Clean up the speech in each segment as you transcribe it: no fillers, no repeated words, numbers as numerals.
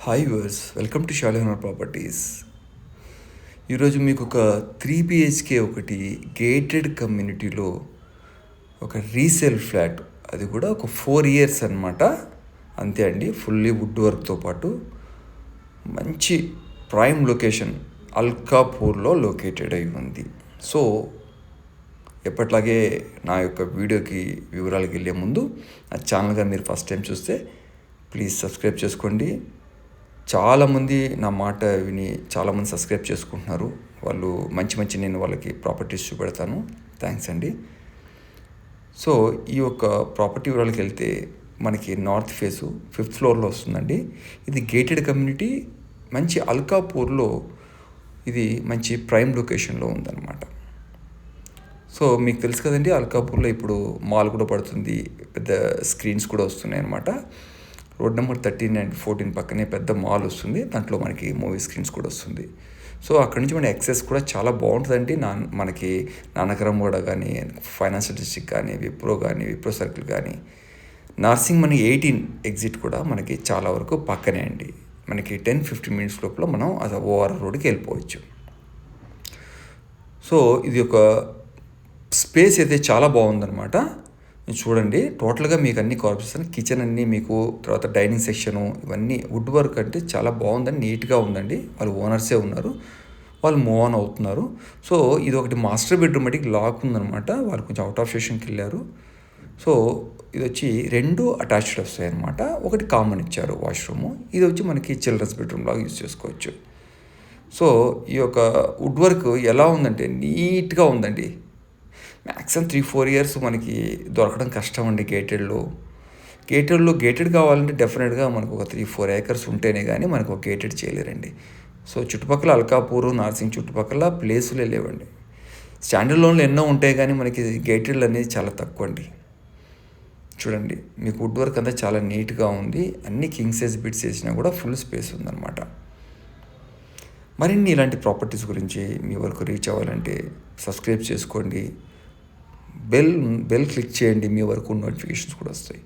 Hi వర్స్, welcome to Shalihar properties. ఈరోజు మీకు ఒక 3 BHK ఒకటి గేటెడ్ కమ్యూనిటీలో ఒక రీసేల్ ఫ్లాట్, అది కూడా ఒక 4 years అనమాట. అంతే అండి, ఫుల్లీ వుడ్ వర్క్తో పాటు మంచి ప్రైమ్ లొకేషన్ అల్కాపూర్లో లొకేటెడ్ అయి ఉంది. సో ఎప్పట్లాగే నా యొక్క వీడియోకి వివరాలకు వెళ్ళే ముందు నా ఛానల్గా మీరు ఫస్ట్ టైం చూస్తే ప్లీజ్ సబ్స్క్రైబ్ చేసుకోండి. చాలామంది నా మాట విని చాలామంది సబ్స్క్రైబ్ చేసుకుంటున్నారు. వాళ్ళు మంచి నేను వాళ్ళకి ప్రాపర్టీస్ చూపెడతాను. థ్యాంక్స్ అండి. సో ఈ యొక్క ప్రాపర్టీ వివరాలకు వెళ్తే మనకి నార్త్ ఫేసు 5th floorలో వస్తుందండి. ఇది గేటెడ్ కమ్యూనిటీ, మంచి అల్కాపూర్లో ఇది మంచి ప్రైమ్ లొకేషన్లో ఉందన్నమాట. సో మీకు తెలుసు కదండి, అల్కాపూర్లో ఇప్పుడు మాల్ కూడా పడుతుంది, పెద్ద స్క్రీన్స్ కూడా వస్తున్నాయి అన్నమాట. రోడ్ నెంబర్ 13 and 14 పక్కనే పెద్ద మాల్ వస్తుంది. దాంట్లో మనకి మూవీ స్క్రీన్స్ కూడా వస్తుంది. సో అక్కడి నుంచి మన యాక్సెస్ కూడా చాలా బాగుంటుందండి. మనకి నానకరంగూడ కానీ, ఫైనాన్షియల్ డిస్ట్రిక్ట్ కానీ, విప్రో సర్కిల్ కానీ, నార్సింగ్ మన 18 ఎగ్జిట్ కూడా మనకి చాలా వరకు పక్కనే అండి. మనకి 10-15 minutes లోపల మనం అది ఓఆర్ రోడ్కి వెళ్ళిపోవచ్చు. సో ఇది ఒక స్పేస్ అయితే చాలా బాగుందన్నమాట. చూడండి, టోటల్గా మీకు అన్ని కార్పొరేషన్, కిచెన్ అన్నీ మీకు, తర్వాత డైనింగ్ సెక్షను, ఇవన్నీ వుడ్ వర్క్ అంటే చాలా బాగుందండి, నీట్గా ఉందండి. వాళ్ళు ఓనర్సే ఉన్నారు, వాళ్ళు మూవ్ ఆన్ అవుతున్నారు. సో ఇది ఒకటి మాస్టర్ బెడ్రూమ్ బట్టి లాక్ ఉందన్నమాట. వాళ్ళు కొంచెం అవుట్ ఆఫ్ స్టేషన్కి వెళ్ళారు. సో ఇది వచ్చి 2 అటాచ్డ్ వస్తాయి అన్నమాట. ఒకటి కామన్ ఇచ్చారు వాష్రూము. ఇది వచ్చి మనకి చిల్డ్రన్స్ బెడ్రూమ్ లాగా యూజ్ చేసుకోవచ్చు. సో ఈ యొక్క వుడ్ వర్క్ ఎలా ఉందంటే నీట్గా ఉందండి. మ్యాక్సిమం 3-4 years మనకి దొరకడం కష్టం అండి గేటెడ్ కావాలంటే డెఫినెట్గా మనకు ఒక 3-4 acres ఉంటేనే కానీ మనకు ఒక గేటెడ్ చేయలేరండి. సో చుట్టుపక్కల అల్కాపూరు, నార్సింగ్ చుట్టుపక్కల ప్లేసులే లేవండి. స్టాండర్డ్ లోన్లు ఎన్నో ఉంటాయి కానీ మనకి గేటెడ్లు అనేది చాలా తక్కువ అండి. చూడండి, మీకు వుడ్ వర్క్ అంతా చాలా నీట్గా ఉంది. అన్ని కింగ్ సైజ్ బిట్స్ వేసినా కూడా ఫుల్ స్పేస్ ఉందన్నమాట. మరిన్ని ఇలాంటి ప్రాపర్టీస్ గురించి మీ వరకు రీచ్ అవ్వాలంటే సబ్స్క్రైబ్ చేసుకోండి, బెల్ క్లిక్ చేయండి, మీ వరకు నోటిఫికేషన్స్ కూడా వస్తాయి.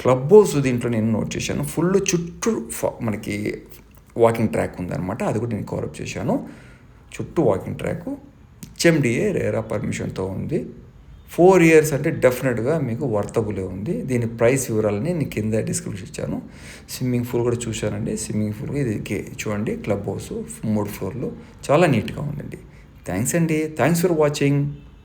క్లబ్ హౌస్ దీంట్లో నేను నోట్ చేశాను. ఫుల్ చుట్టూ మనకి వాకింగ్ ట్రాక్ ఉందన్నమాట. అది కూడా నేను కవరప్ చేశాను. చుట్టూ వాకింగ్ ట్రాక్ HMDA రేరా పర్మిషన్తో ఉంది. 4 years అంటే డెఫినెట్గా మీకు వర్తబులే ఉంది. దీని ప్రైస్ వివరాలని నేను కింద డిస్క్రిప్షన్ ఇచ్చాను. స్విమ్మింగ్ పూల్ కూడా చూశానండి. స్విమ్మింగ్ పూల్ ఇది చూడండి, క్లబ్ హౌస్ 3 floorలు చాలా నీట్గా ఉందండి. థ్యాంక్స్ అండి. Thanks for watching.